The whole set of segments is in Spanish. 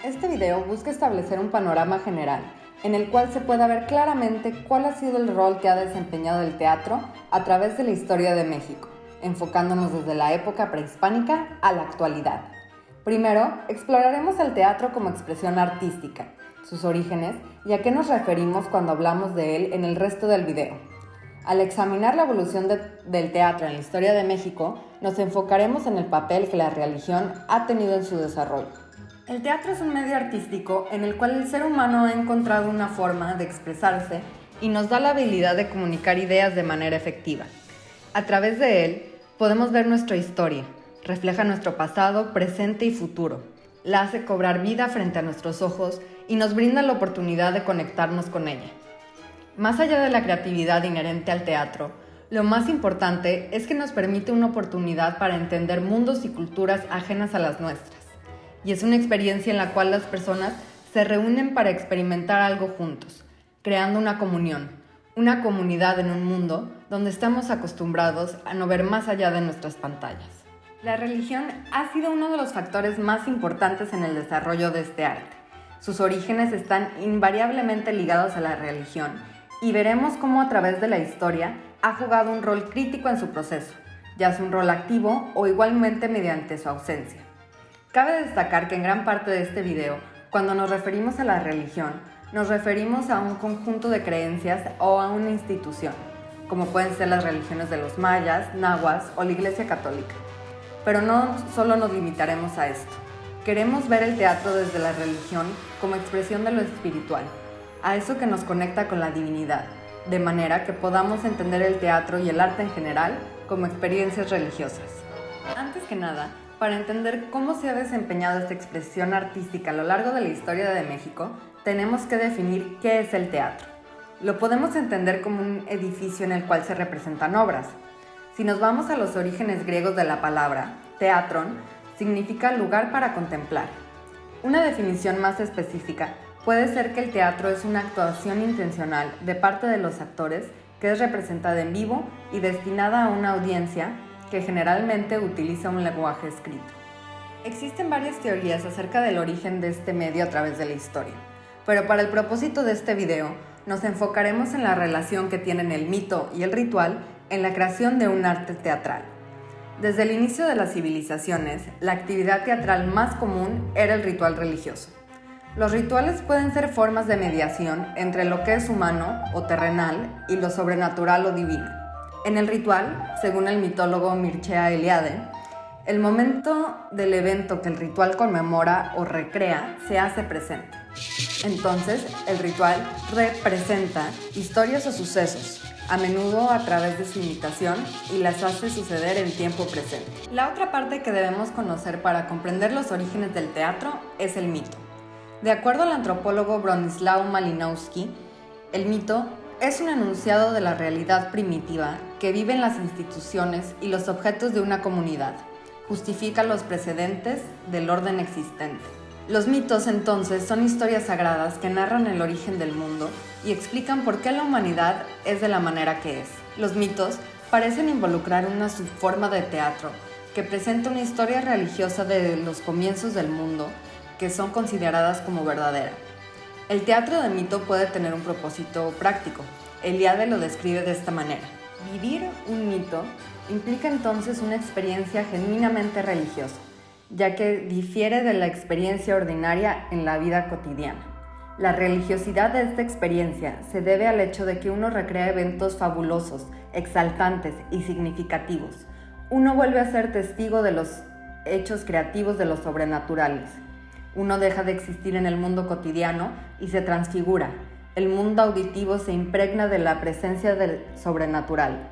Este video busca establecer un panorama general en el cual se pueda ver claramente cuál ha sido el rol que ha desempeñado el teatro a través de la historia de México, enfocándonos desde la época prehispánica a la actualidad. Primero, exploraremos el teatro como expresión artística, sus orígenes y a qué nos referimos cuando hablamos de él en el resto del video. Al examinar la evolución del teatro en la historia de México, nos enfocaremos en el papel que la religión ha tenido en su desarrollo. El teatro es un medio artístico en el cual el ser humano ha encontrado una forma de expresarse y nos da la habilidad de comunicar ideas de manera efectiva. A través de él podemos ver nuestra historia, refleja nuestro pasado, presente y futuro, la hace cobrar vida frente a nuestros ojos y nos brinda la oportunidad de conectarnos con ella. Más allá de la creatividad inherente al teatro, lo más importante es que nos permite una oportunidad para entender mundos y culturas ajenas a las nuestras. Y es una experiencia en la cual las personas se reúnen para experimentar algo juntos, creando una comunión, una comunidad en un mundo donde estamos acostumbrados a no ver más allá de nuestras pantallas. La religión ha sido uno de los factores más importantes en el desarrollo de este arte. Sus orígenes están invariablemente ligados a la religión y veremos cómo a través de la historia ha jugado un rol crítico en su proceso, ya sea un rol activo o igualmente mediante su ausencia. Cabe destacar que en gran parte de este video, cuando nos referimos a la religión, nos referimos a un conjunto de creencias o a una institución, como pueden ser las religiones de los mayas, nahuas o la Iglesia Católica. Pero no solo nos limitaremos a esto. Queremos ver el teatro desde la religión como expresión de lo espiritual, a eso que nos conecta con la divinidad, de manera que podamos entender el teatro y el arte en general como experiencias religiosas. Antes que nada, para entender cómo se ha desempeñado esta expresión artística a lo largo de la historia de México, tenemos que definir qué es el teatro. Lo podemos entender como un edificio en el cual se representan obras. Si nos vamos a los orígenes griegos de la palabra, teatron significa lugar para contemplar. Una definición más específica puede ser que el teatro es una actuación intencional de parte de los actores que es representada en vivo y destinada a una audiencia que generalmente utiliza un lenguaje escrito. Existen varias teorías acerca del origen de este medio a través de la historia, pero para el propósito de este video nos enfocaremos en la relación que tienen el mito y el ritual en la creación de un arte teatral. Desde el inicio de las civilizaciones, la actividad teatral más común era el ritual religioso. Los rituales pueden ser formas de mediación entre lo que es humano o terrenal y lo sobrenatural o divino. En el ritual, según el mitólogo Mircea Eliade, el momento del evento que el ritual conmemora o recrea se hace presente. Entonces, el ritual representa historias o sucesos, a menudo a través de su imitación, y las hace suceder en tiempo presente. La otra parte que debemos conocer para comprender los orígenes del teatro es el mito. De acuerdo al antropólogo Bronislaw Malinowski, el mito es un enunciado de la realidad primitiva que vive en las instituciones y los objetos de una comunidad. Justifica los precedentes del orden existente. Los mitos, entonces, son historias sagradas que narran el origen del mundo y explican por qué la humanidad es de la manera que es. Los mitos parecen involucrar una subforma de teatro que presenta una historia religiosa de los comienzos del mundo que son consideradas como verdadera. El teatro de mito puede tener un propósito práctico. Eliade lo describe de esta manera. Vivir un mito implica entonces una experiencia genuinamente religiosa, ya que difiere de la experiencia ordinaria en la vida cotidiana. La religiosidad de esta experiencia se debe al hecho de que uno recrea eventos fabulosos, exaltantes y significativos. Uno vuelve a ser testigo de los hechos creativos de los sobrenaturales. Uno deja de existir en el mundo cotidiano y se transfigura. El mundo auditivo se impregna de la presencia del sobrenatural.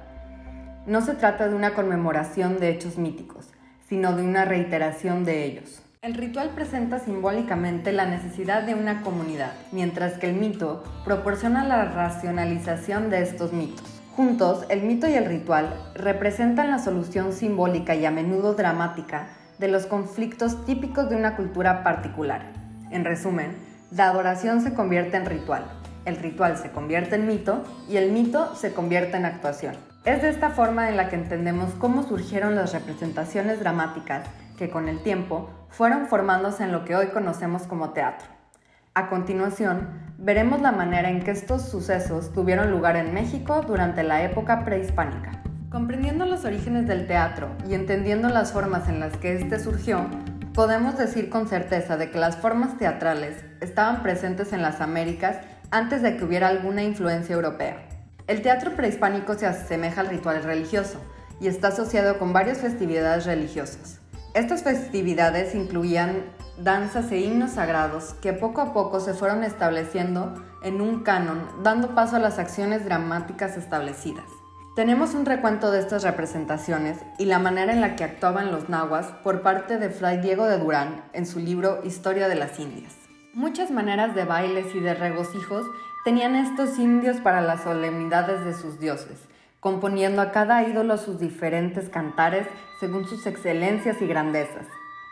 No se trata de una conmemoración de hechos míticos, sino de una reiteración de ellos. El ritual presenta simbólicamente la necesidad de una comunidad, mientras que el mito proporciona la racionalización de estos mitos. Juntos, el mito y el ritual representan la solución simbólica y a menudo dramática de los conflictos típicos de una cultura particular. En resumen, la adoración se convierte en ritual, el ritual se convierte en mito y el mito se convierte en actuación. Es de esta forma en la que entendemos cómo surgieron las representaciones dramáticas que con el tiempo fueron formándose en lo que hoy conocemos como teatro. A continuación, veremos la manera en que estos sucesos tuvieron lugar en México durante la época prehispánica. Comprendiendo los orígenes del teatro y entendiendo las formas en las que éste surgió, podemos decir con certeza de que las formas teatrales estaban presentes en las Américas antes de que hubiera alguna influencia europea. El teatro prehispánico se asemeja al ritual religioso y está asociado con varias festividades religiosas. Estas festividades incluían danzas e himnos sagrados que poco a poco se fueron estableciendo en un canon, dando paso a las acciones dramáticas establecidas. Tenemos un recuento de estas representaciones y la manera en la que actuaban los nahuas por parte de Fray Diego de Durán en su libro Historia de las Indias. Muchas maneras de bailes y de regocijos tenían estos indios para las solemnidades de sus dioses, componiendo a cada ídolo sus diferentes cantares según sus excelencias y grandezas.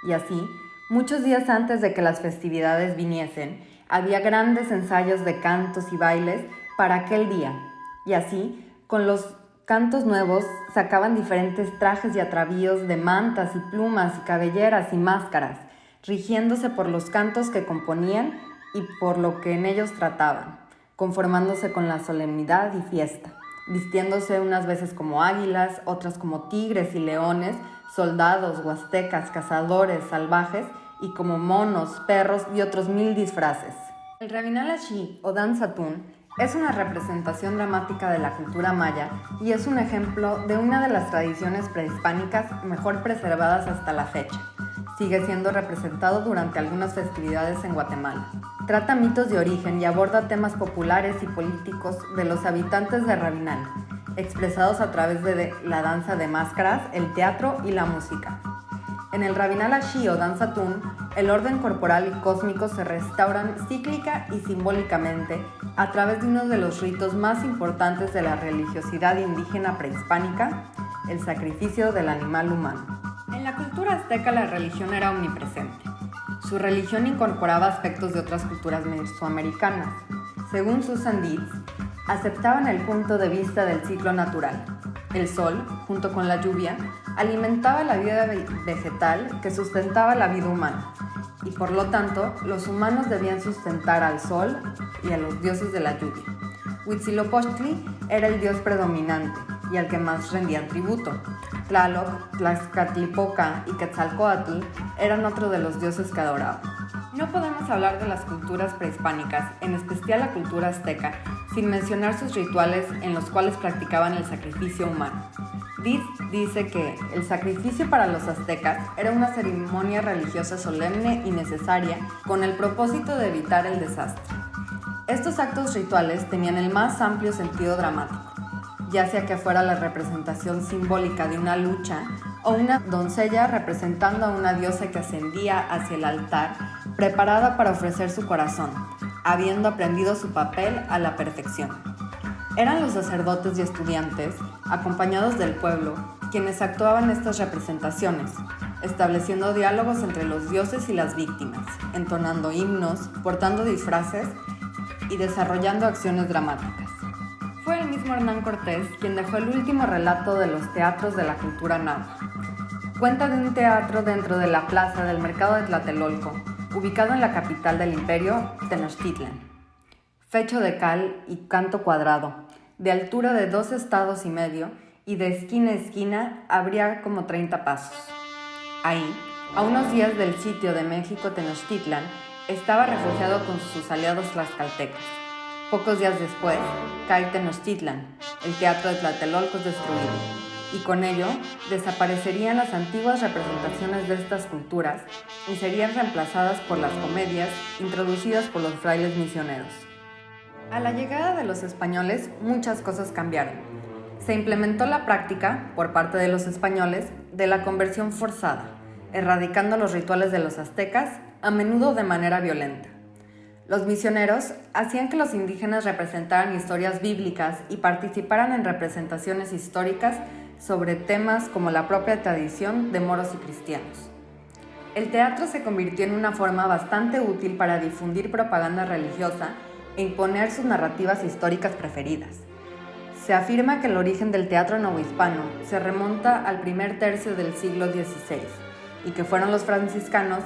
Y así, muchos días antes de que las festividades viniesen, había grandes ensayos de cantos y bailes para aquel día. Y así, con los cantos nuevos, sacaban diferentes trajes y atavíos de mantas y plumas y cabelleras y máscaras, rigiéndose por los cantos que componían y por lo que en ellos trataban, conformándose con la solemnidad y fiesta, vistiéndose unas veces como águilas, otras como tigres y leones, soldados, huastecas, cazadores, salvajes y como monos, perros y otros 1000 disfraces. El Rabinal Ashí o danza tún es una representación dramática de la cultura maya y es un ejemplo de una de las tradiciones prehispánicas mejor preservadas hasta la fecha. Sigue siendo representado durante algunas festividades en Guatemala. Trata mitos de origen y aborda temas populares y políticos de los habitantes de Rabinal, expresados a través de la danza de máscaras, el teatro y la música. En el Rabinal Ashí o danza tún, el orden corporal y cósmico se restauran cíclica y simbólicamente a través de uno de los ritos más importantes de la religiosidad indígena prehispánica, el sacrificio del animal humano. En la cultura azteca la religión era omnipresente. Su religión incorporaba aspectos de otras culturas mesoamericanas. Según Susan Dietz, aceptaban el punto de vista del ciclo natural. El sol, junto con la lluvia, alimentaba la vida vegetal que sustentaba la vida humana, y por lo tanto, los humanos debían sustentar al sol y a los dioses de la lluvia. Huitzilopochtli era el dios predominante y al que más rendían tributo. Tlaloc, Tlaxcatlipoca y Quetzalcóatl eran otro de los dioses que adoraban. No podemos hablar de las culturas prehispánicas, en especial la cultura azteca, sin mencionar sus rituales en los cuales practicaban el sacrificio humano. Dietz dice que el sacrificio para los aztecas era una ceremonia religiosa solemne y necesaria con el propósito de evitar el desastre. Estos actos rituales tenían el más amplio sentido dramático, ya sea que fuera la representación simbólica de una lucha o una doncella representando a una diosa que ascendía hacia el altar preparada para ofrecer su corazón, habiendo aprendido su papel a la perfección. Eran los sacerdotes y estudiantes, acompañados del pueblo, quienes actuaban estas representaciones, estableciendo diálogos entre los dioses y las víctimas, entonando himnos, portando disfraces y desarrollando acciones dramáticas. Fue el mismo Hernán Cortés quien dejó el último relato de los teatros de la cultura náhuatl. Cuenta de un teatro dentro de la plaza del mercado de Tlatelolco, ubicado en la capital del imperio, Tenochtitlan. Fecho de cal y canto cuadrado, de altura de 2 estados y medio, y de esquina a esquina habría como 30 pasos. Ahí, a unos días del sitio de México Tenochtitlan, estaba refugiado con sus aliados tlaxcaltecas. Pocos días después, cae Tenochtitlan, el teatro de Tlatelolco es destruido, y con ello desaparecerían las antiguas representaciones de estas culturas y serían reemplazadas por las comedias introducidas por los frailes misioneros. A la llegada de los españoles, muchas cosas cambiaron. Se implementó la práctica, por parte de los españoles, de la conversión forzada, erradicando los rituales de los aztecas, a menudo de manera violenta. Los misioneros hacían que los indígenas representaran historias bíblicas y participaran en representaciones históricas sobre temas como la propia tradición de moros y cristianos. El teatro se convirtió en una forma bastante útil para difundir propaganda religiosa e imponer sus narrativas históricas preferidas. Se afirma que el origen del teatro novohispano se remonta al primer tercio del siglo XVI, y que fueron los franciscanos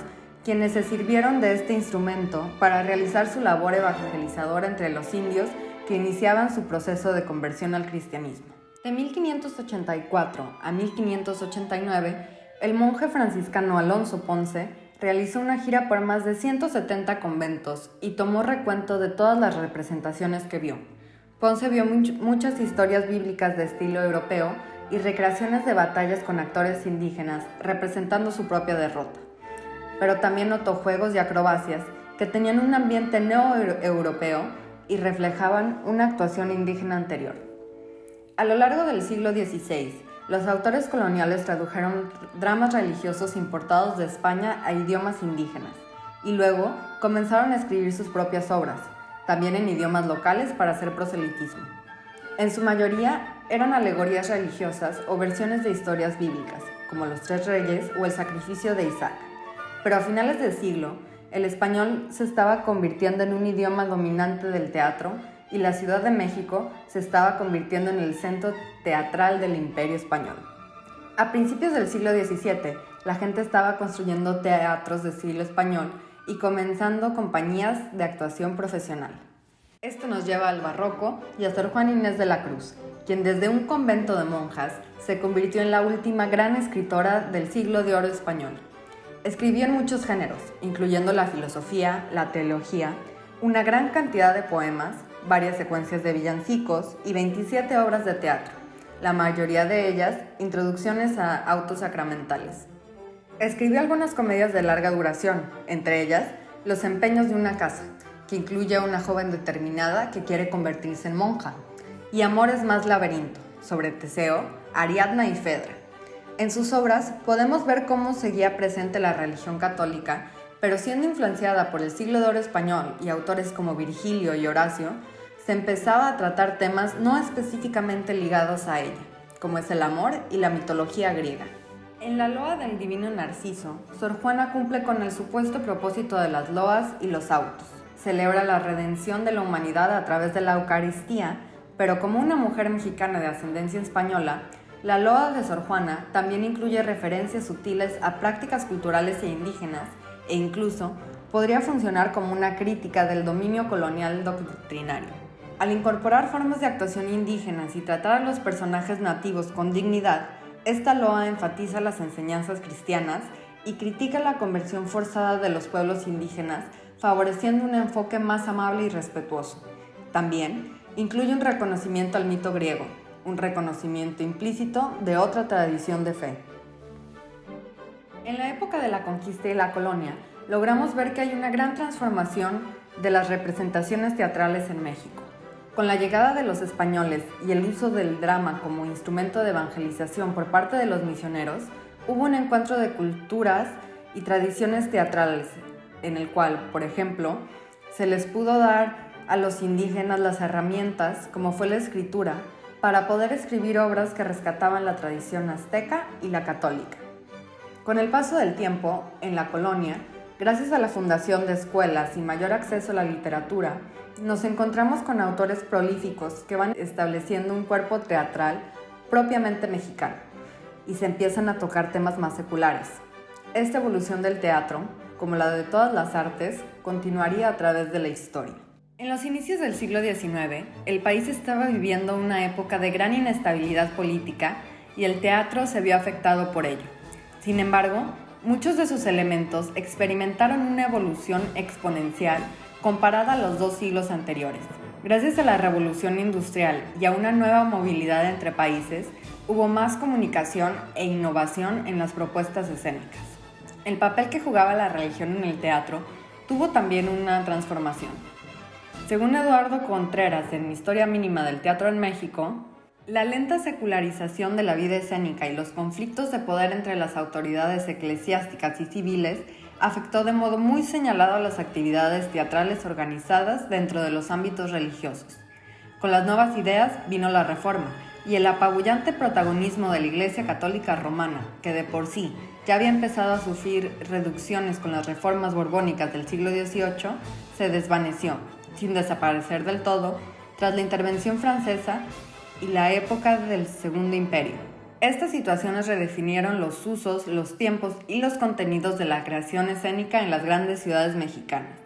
quienes se sirvieron de este instrumento para realizar su labor evangelizadora entre los indios que iniciaban su proceso de conversión al cristianismo. De 1584 a 1589, el monje franciscano Alonso Ponce realizó una gira por más de 170 conventos y tomó recuento de todas las representaciones que vio. Ponce vio muchas historias bíblicas de estilo europeo y recreaciones de batallas con actores indígenas representando su propia derrota. Pero también notó juegos y acrobacias que tenían un ambiente neo-europeo y reflejaban una actuación indígena anterior. A lo largo del siglo XVI, los autores coloniales tradujeron dramas religiosos importados de España a idiomas indígenas y luego comenzaron a escribir sus propias obras, también en idiomas locales para hacer proselitismo. En su mayoría eran alegorías religiosas o versiones de historias bíblicas, como los Tres Reyes o el sacrificio de Isaac. Pero a finales del siglo, el español se estaba convirtiendo en un idioma dominante del teatro y la Ciudad de México se estaba convirtiendo en el centro teatral del Imperio Español. A principios del siglo XVII, la gente estaba construyendo teatros de estilo español y comenzando compañías de actuación profesional. Esto nos lleva al barroco y a Sor Juana Inés de la Cruz, quien desde un convento de monjas se convirtió en la última gran escritora del siglo de oro español. Escribió en muchos géneros, incluyendo la filosofía, la teología, una gran cantidad de poemas, varias secuencias de villancicos y 27 obras de teatro, la mayoría de ellas introducciones a autos sacramentales. Escribió algunas comedias de larga duración, entre ellas Los empeños de una casa, que incluye a una joven determinada que quiere convertirse en monja, y Amores más laberinto, sobre Teseo, Ariadna y Fedra. En sus obras podemos ver cómo seguía presente la religión católica, pero siendo influenciada por el siglo de oro español y autores como Virgilio y Horacio, se empezaba a tratar temas no específicamente ligados a ella, como es el amor y la mitología griega. En la loa del divino Narciso, Sor Juana cumple con el supuesto propósito de las loas y los autos. Celebra la redención de la humanidad a través de la Eucaristía, pero como una mujer mexicana de ascendencia española, la loa de Sor Juana también incluye referencias sutiles a prácticas culturales e indígenas e incluso podría funcionar como una crítica del dominio colonial doctrinario. Al incorporar formas de actuación indígenas y tratar a los personajes nativos con dignidad, esta loa enfatiza las enseñanzas cristianas y critica la conversión forzada de los pueblos indígenas, favoreciendo un enfoque más amable y respetuoso. También incluye un reconocimiento al mito griego, un reconocimiento implícito de otra tradición de fe. En la época de la conquista y la colonia, logramos ver que hay una gran transformación de las representaciones teatrales en México. Con la llegada de los españoles y el uso del drama como instrumento de evangelización por parte de los misioneros, hubo un encuentro de culturas y tradiciones teatrales, en el cual, por ejemplo, se les pudo dar a los indígenas las herramientas, como fue la escritura, para poder escribir obras que rescataban la tradición azteca y la católica. Con el paso del tiempo, en la colonia, gracias a la fundación de escuelas y mayor acceso a la literatura, nos encontramos con autores prolíficos que van estableciendo un cuerpo teatral propiamente mexicano y se empiezan a tocar temas más seculares. Esta evolución del teatro, como la de todas las artes, continuaría a través de la historia. En los inicios del siglo XIX, el país estaba viviendo una época de gran inestabilidad política y el teatro se vio afectado por ello. Sin embargo, muchos de sus elementos experimentaron una evolución exponencial comparada a los 2 siglos anteriores. Gracias a la revolución industrial y a una nueva movilidad entre países, hubo más comunicación e innovación en las propuestas escénicas. El papel que jugaba la religión en el teatro tuvo también una transformación. Según Eduardo Contreras en Historia Mínima del Teatro en México, la lenta secularización de la vida escénica y los conflictos de poder entre las autoridades eclesiásticas y civiles afectó de modo muy señalado a las actividades teatrales organizadas dentro de los ámbitos religiosos. Con las nuevas ideas vino la Reforma y el apabullante protagonismo de la Iglesia Católica Romana, que de por sí ya había empezado a sufrir reducciones con las reformas borbónicas del siglo XVIII, se desvaneció, sin desaparecer del todo, tras la intervención francesa y la época del Segundo Imperio. estas situaciones redefinieron los usos, los tiempos y los contenidos de la creación escénica en las grandes ciudades mexicanas.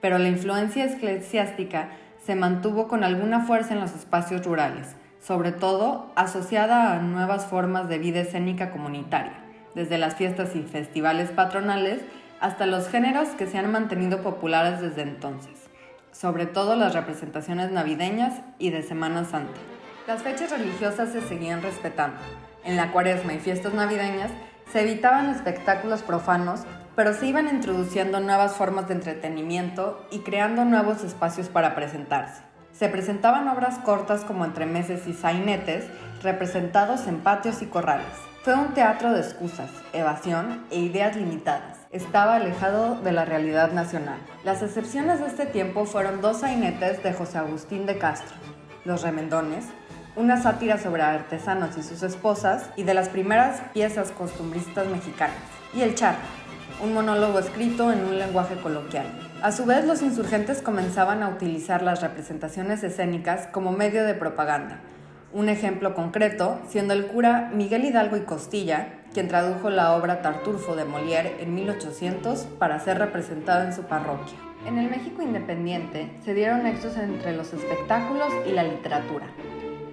Pero la influencia eclesiástica se mantuvo con alguna fuerza en los espacios rurales, sobre todo asociada a nuevas formas de vida escénica comunitaria, desde las fiestas y festivales patronales hasta los géneros que se han mantenido populares desde entonces, sobre todo las representaciones navideñas y de Semana Santa. Las fechas religiosas se seguían respetando. En la Cuaresma y fiestas navideñas se evitaban espectáculos profanos, pero se iban introduciendo nuevas formas de entretenimiento y creando nuevos espacios para presentarse. Se presentaban obras cortas como entremeses y sainetes, representados en patios y corrales. Fue un teatro de excusas, evasión e ideas limitadas. Estaba alejado de la realidad nacional. Las excepciones de este tiempo fueron 2 sainetes de José Agustín de Castro, Los Remendones, una sátira sobre artesanos y sus esposas, y de las primeras piezas costumbristas mexicanas, y El Charro, un monólogo escrito en un lenguaje coloquial. A su vez, los insurgentes comenzaban a utilizar las representaciones escénicas como medio de propaganda. Un ejemplo concreto siendo el cura Miguel Hidalgo y Costilla, quien tradujo la obra Tartufo de Molière en 1800 para ser representado en su parroquia. En el México independiente se dieron nexos entre los espectáculos y la literatura.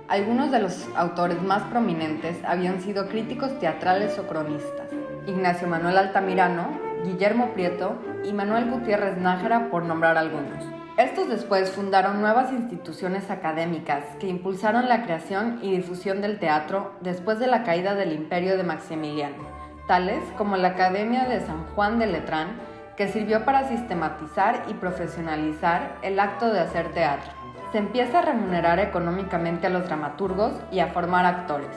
Algunos de los autores más prominentes habían sido críticos teatrales o cronistas: Ignacio Manuel Altamirano, Guillermo Prieto y Manuel Gutiérrez Nájera, por nombrar algunos. Estos después fundaron nuevas instituciones académicas que impulsaron la creación y difusión del teatro después de la caída del imperio de Maximiliano, tales como la Academia de San Juan de Letrán, que sirvió para sistematizar y profesionalizar el acto de hacer teatro. Se empieza a remunerar económicamente a los dramaturgos y a formar actores.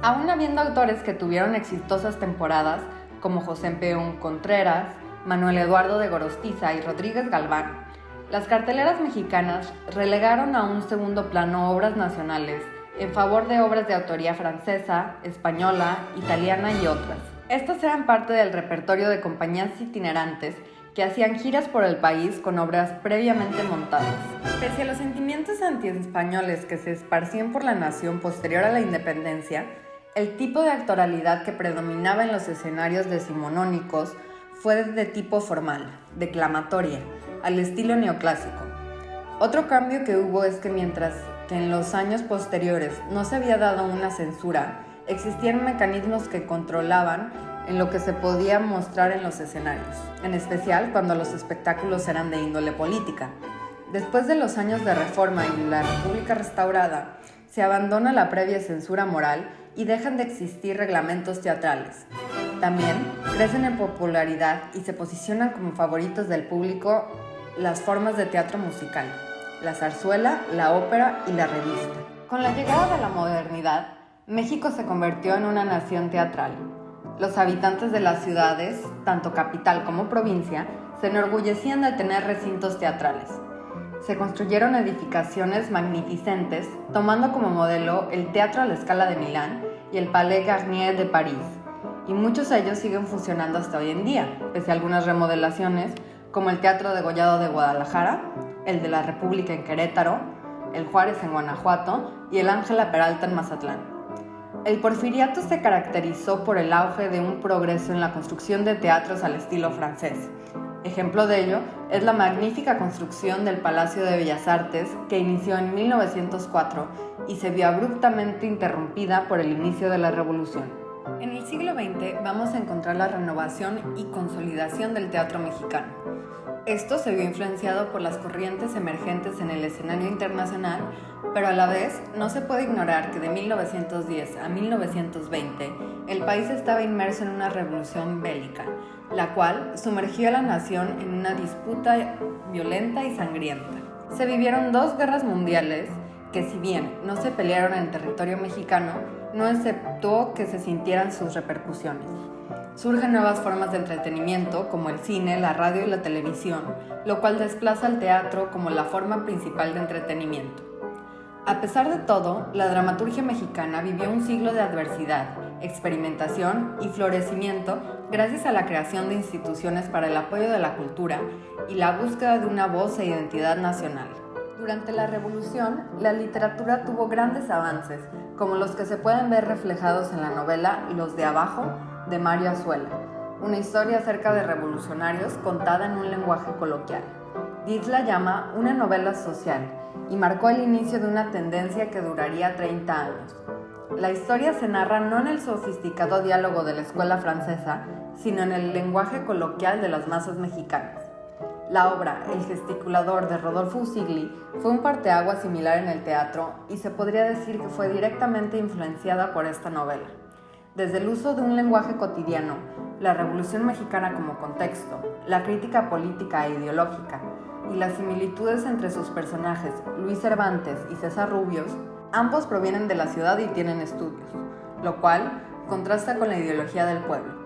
Aún habiendo autores que tuvieron exitosas temporadas, como José Peón Contreras, Manuel Eduardo de Gorostiza y Rodríguez Galván, las carteleras mexicanas relegaron a un segundo plano obras nacionales en favor de obras de autoría francesa, española, italiana y otras. Estas eran parte del repertorio de compañías itinerantes que hacían giras por el país con obras previamente montadas. Pese a los sentimientos antiespañoles que se esparcían por la nación posterior a la independencia, el tipo de actoralidad que predominaba en los escenarios decimonónicos fue de tipo formal, declamatoria, al estilo neoclásico. Otro cambio que hubo es que mientras que en los años posteriores no se había dado una censura, existían mecanismos que controlaban en lo que se podía mostrar en los escenarios, en especial cuando los espectáculos eran de índole política. Después de los años de reforma y la República restaurada, se abandona la previa censura moral y dejan de existir reglamentos teatrales. También crecen en popularidad y se posicionan como favoritos del público las formas de teatro musical, la zarzuela, la ópera y la revista. Con la llegada de la modernidad, México se convirtió en una nación teatral. Los habitantes de las ciudades, tanto capital como provincia, se enorgullecían de tener recintos teatrales. Se construyeron edificaciones magnificentes, tomando como modelo el Teatro a la Scala de Milán y el Palais Garnier de París, y muchos de ellos siguen funcionando hasta hoy en día, pese a algunas remodelaciones, como el Teatro Degollado de Guadalajara, el de la República en Querétaro, el Juárez en Guanajuato y el Ángela Peralta en Mazatlán. El Porfiriato se caracterizó por el auge de un progreso en la construcción de teatros al estilo francés. Ejemplo de ello es la magnífica construcción del Palacio de Bellas Artes, que inició en 1904 y se vio abruptamente interrumpida por el inicio de la Revolución. En el siglo XX vamos a encontrar la renovación y consolidación del teatro mexicano. Esto se vio influenciado por las corrientes emergentes en el escenario internacional, pero a la vez no se puede ignorar que de 1910 a 1920 el país estaba inmerso en una revolución bélica, la cual sumergió a la nación en una disputa violenta y sangrienta. Se vivieron 2 guerras mundiales que, si bien no se pelearon en territorio mexicano, no exceptuó que se sintieran sus repercusiones. Surgen nuevas formas de entretenimiento como el cine, la radio y la televisión, lo cual desplaza al teatro como la forma principal de entretenimiento. A pesar de todo, la dramaturgia mexicana vivió un siglo de adversidad, experimentación y florecimiento gracias a la creación de instituciones para el apoyo de la cultura y la búsqueda de una voz e identidad nacional. Durante la Revolución, la literatura tuvo grandes avances, como los que se pueden ver reflejados en la novela Los de Abajo, de Mario Azuela, una historia acerca de revolucionarios contada en un lenguaje coloquial. Dietz la llama una novela social y marcó el inicio de una tendencia que duraría 30 años. La historia se narra no en el sofisticado diálogo de la escuela francesa, sino en el lenguaje coloquial de las masas mexicanas. La obra El gesticulador de Rodolfo Usigli fue un parteaguas similar en el teatro y se podría decir que fue directamente influenciada por esta novela. Desde el uso de un lenguaje cotidiano, la Revolución Mexicana como contexto, la crítica política e ideológica y las similitudes entre sus personajes Luis Cervantes y César Rubios, ambos provienen de la ciudad y tienen estudios, lo cual contrasta con la ideología del pueblo.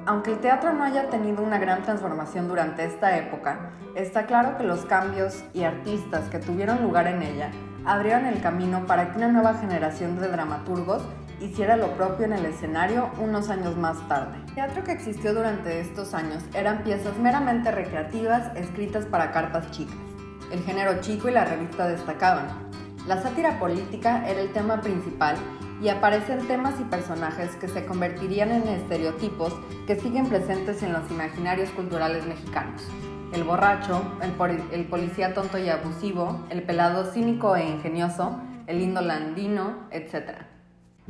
Aunque el teatro no haya tenido una gran transformación durante esta época, está claro que los cambios y artistas que tuvieron lugar en ella abrieron el camino para que una nueva generación de dramaturgos hiciera lo propio en el escenario unos años más tarde. El teatro que existió durante estos años eran piezas meramente recreativas escritas para carpas chicas. El género chico y la revista destacaban. La sátira política era el tema principal y aparecen temas y personajes que se convertirían en estereotipos que siguen presentes en los imaginarios culturales mexicanos. El borracho, el policía tonto y abusivo, el pelado cínico e ingenioso, el lindo landino, etc.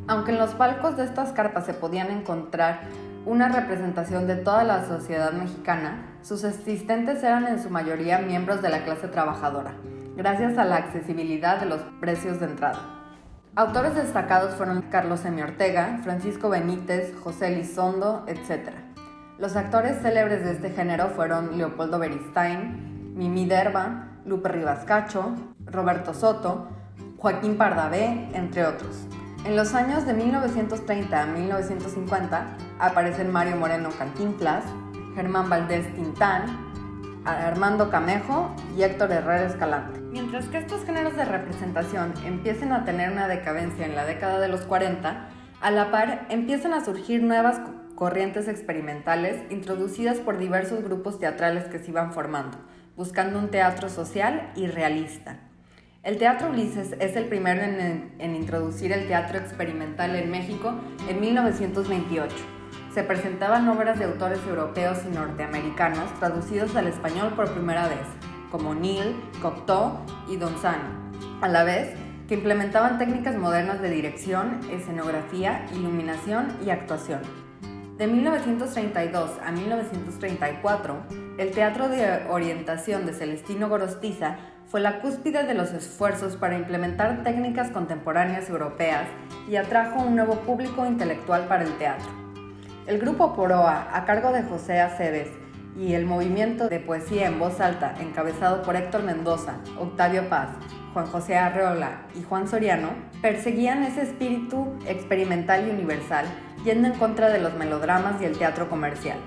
Aunque en los palcos de estas carpas se podían encontrar una representación de toda la sociedad mexicana, sus asistentes eran en su mayoría miembros de la clase trabajadora, gracias a la accesibilidad de los precios de entrada. Autores destacados fueron Carlos M. Ortega, Francisco Benítez, José Elizondo, etc. Los actores célebres de este género fueron Leopoldo Beristain, Mimí Derba, Lupe Rivas Cacho, Roberto Soto, Joaquín Pardavé, entre otros. En los años de 1930 a 1950 aparecen Mario Moreno Cantinflas, Germán Valdés Tintán, Armando Camejo y Héctor Herrera Escalante. Mientras que estos géneros de representación empiezan a tener una decadencia en la década de los 40, a la par empiezan a surgir nuevas corrientes experimentales introducidas por diversos grupos teatrales que se iban formando, buscando un teatro social y realista. El Teatro Ulises es el primero en introducir el teatro experimental en México en 1928. Se presentaban obras de autores europeos y norteamericanos traducidos al español por primera vez, como Neil, Cocteau y Donzano, a la vez que implementaban técnicas modernas de dirección, escenografía, iluminación y actuación. De 1932 a 1934, el Teatro de Orientación de Celestino Gorostiza fue la cúspide de los esfuerzos para implementar técnicas contemporáneas europeas y atrajo un nuevo público intelectual para el teatro. El grupo Poroa, a cargo de José Aceves, y el movimiento de poesía en voz alta, encabezado por Héctor Mendoza, Octavio Paz, Juan José Arreola y Juan Soriano, perseguían ese espíritu experimental y universal, yendo en contra de los melodramas y el teatro comercial.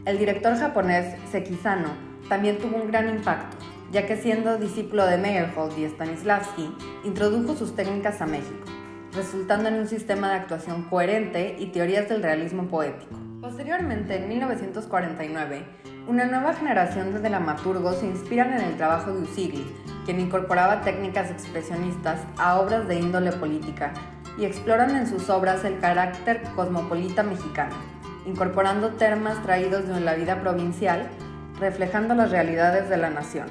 El director japonés Sekizano también tuvo un gran impacto, ya que siendo discípulo de Meyerhold y Stanislavski, introdujo sus técnicas a México, resultando en un sistema de actuación coherente y teorías del realismo poético. Posteriormente, en 1949, una nueva generación de dramaturgos se inspiran en el trabajo de Usigli, quien incorporaba técnicas expresionistas a obras de índole política y exploran en sus obras el carácter cosmopolita mexicano, incorporando temas traídos de la vida provincial, reflejando las realidades de la nación.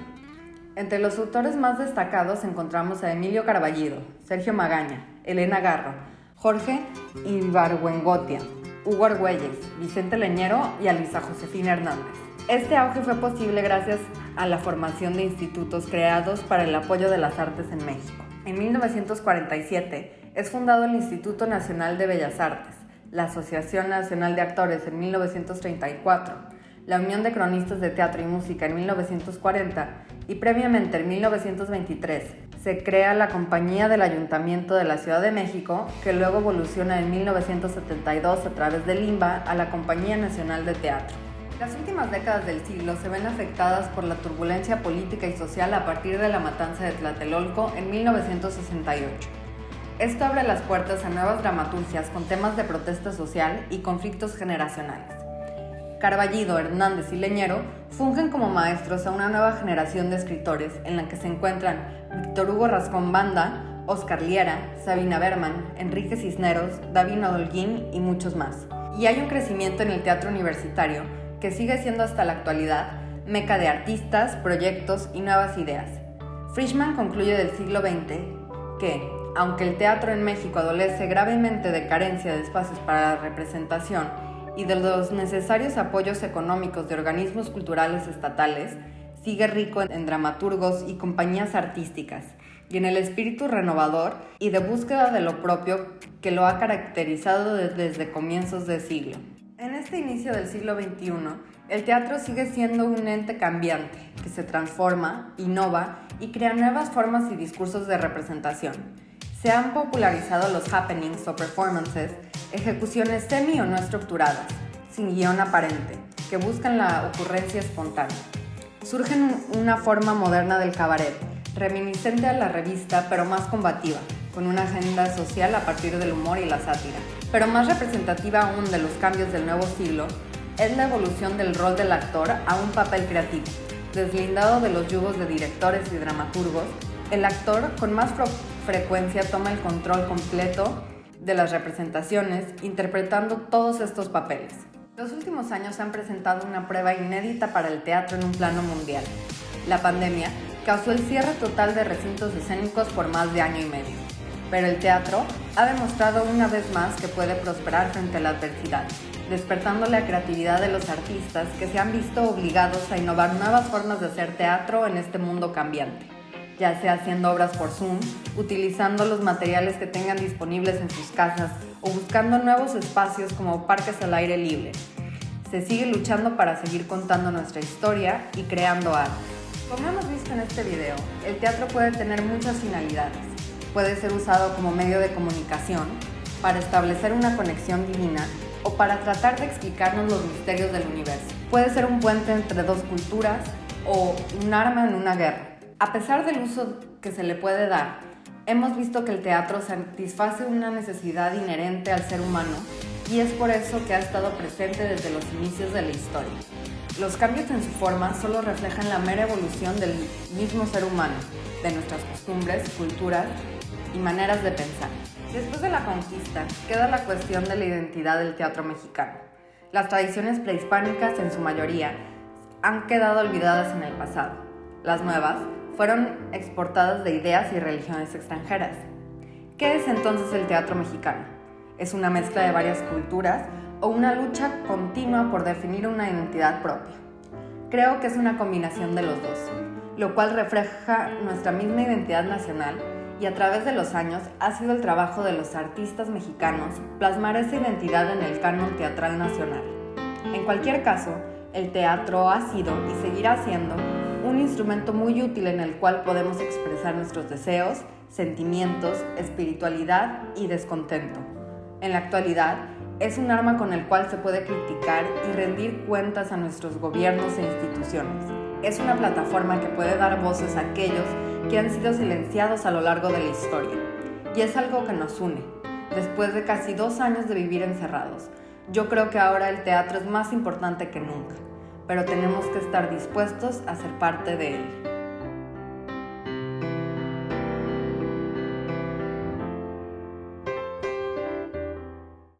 Entre los autores más destacados encontramos a Emilio Carballido, Sergio Magaña, Elena Garro, Jorge Ibargüengoitia, Hugo Argüelles, Vicente Leñero y a Luisa Josefina Hernández. Este auge fue posible gracias a la formación de institutos creados para el apoyo de las artes en México. En 1947 es fundado el Instituto Nacional de Bellas Artes, la Asociación Nacional de Actores en 1934, la Unión de Cronistas de Teatro y Música en 1940 y previamente en 1923 se crea la Compañía del Ayuntamiento de la Ciudad de México, que luego evoluciona en 1972 a través del INBA a la Compañía Nacional de Teatro. Las últimas décadas del siglo se ven afectadas por la turbulencia política y social a partir de la matanza de Tlatelolco en 1968. Esto abre las puertas a nuevas dramaturgias con temas de protesta social y conflictos generacionales. Carballido, Hernández y Leñero fungen como maestros a una nueva generación de escritores en la que se encuentran Víctor Hugo Rascón Banda, Óscar Liera, Sabina Berman, Enrique Cisneros, Davino Holguín y muchos más. Y hay un crecimiento en el teatro universitario que sigue siendo hasta la actualidad meca de artistas, proyectos y nuevas ideas. Frischman concluye del siglo XX que, aunque el teatro en México adolece gravemente de carencia de espacios para la representación y de los necesarios apoyos económicos de organismos culturales estatales, sigue rico en dramaturgos y compañías artísticas, y en el espíritu renovador y de búsqueda de lo propio que lo ha caracterizado desde comienzos de siglo. En este inicio del siglo XXI, el teatro sigue siendo un ente cambiante, que se transforma, innova y crea nuevas formas y discursos de representación. Se han popularizado los happenings o performances, ejecuciones semi o no estructuradas, sin guión aparente, que buscan la ocurrencia espontánea. Surge una forma moderna del cabaret, reminiscente a la revista pero más combativa, con una agenda social a partir del humor y la sátira. Pero más representativa aún de los cambios del nuevo siglo es la evolución del rol del actor a un papel creativo. Deslindado de los yugos de directores y dramaturgos, el actor con más frecuencia toma el control completo de las representaciones, interpretando todos estos papeles. Los últimos años han presentado una prueba inédita para el teatro en un plano mundial. La pandemia causó el cierre total de recintos escénicos por más de año y medio, pero el teatro ha demostrado una vez más que puede prosperar frente a la adversidad, despertando la creatividad de los artistas que se han visto obligados a innovar nuevas formas de hacer teatro en este mundo cambiante, ya sea haciendo obras por Zoom, utilizando los materiales que tengan disponibles en sus casas o buscando nuevos espacios como parques al aire libre. Se sigue luchando para seguir contando nuestra historia y creando arte. Como hemos visto en este video, el teatro puede tener muchas finalidades. Puede ser usado como medio de comunicación, para establecer una conexión divina o para tratar de explicarnos los misterios del universo. Puede ser un puente entre dos culturas o un arma en una guerra. A pesar del uso que se le puede dar, hemos visto que el teatro satisface una necesidad inherente al ser humano y es por eso que ha estado presente desde los inicios de la historia. Los cambios en su forma solo reflejan la mera evolución del mismo ser humano, de nuestras costumbres, culturas y maneras de pensar. Después de la conquista, queda la cuestión de la identidad del teatro mexicano. Las tradiciones prehispánicas, en su mayoría, han quedado olvidadas en el pasado. Las nuevas fueron exportadas de ideas y religiones extranjeras. ¿Qué es entonces el teatro mexicano? ¿Es una mezcla de varias culturas o una lucha continua por definir una identidad propia? Creo que es una combinación de los dos, lo cual refleja nuestra misma identidad nacional y a través de los años ha sido el trabajo de los artistas mexicanos plasmar esa identidad en el canon teatral nacional. En cualquier caso, el teatro ha sido y seguirá siendo un instrumento muy útil en el cual podemos expresar nuestros deseos, sentimientos, espiritualidad y descontento. En la actualidad, es un arma con el cual se puede criticar y rendir cuentas a nuestros gobiernos e instituciones. Es una plataforma que puede dar voces a aquellos que han sido silenciados a lo largo de la historia. Y es algo que nos une. Después de casi 2 años de vivir encerrados, yo creo que ahora el teatro es más importante que nunca, pero tenemos que estar dispuestos a ser parte de él.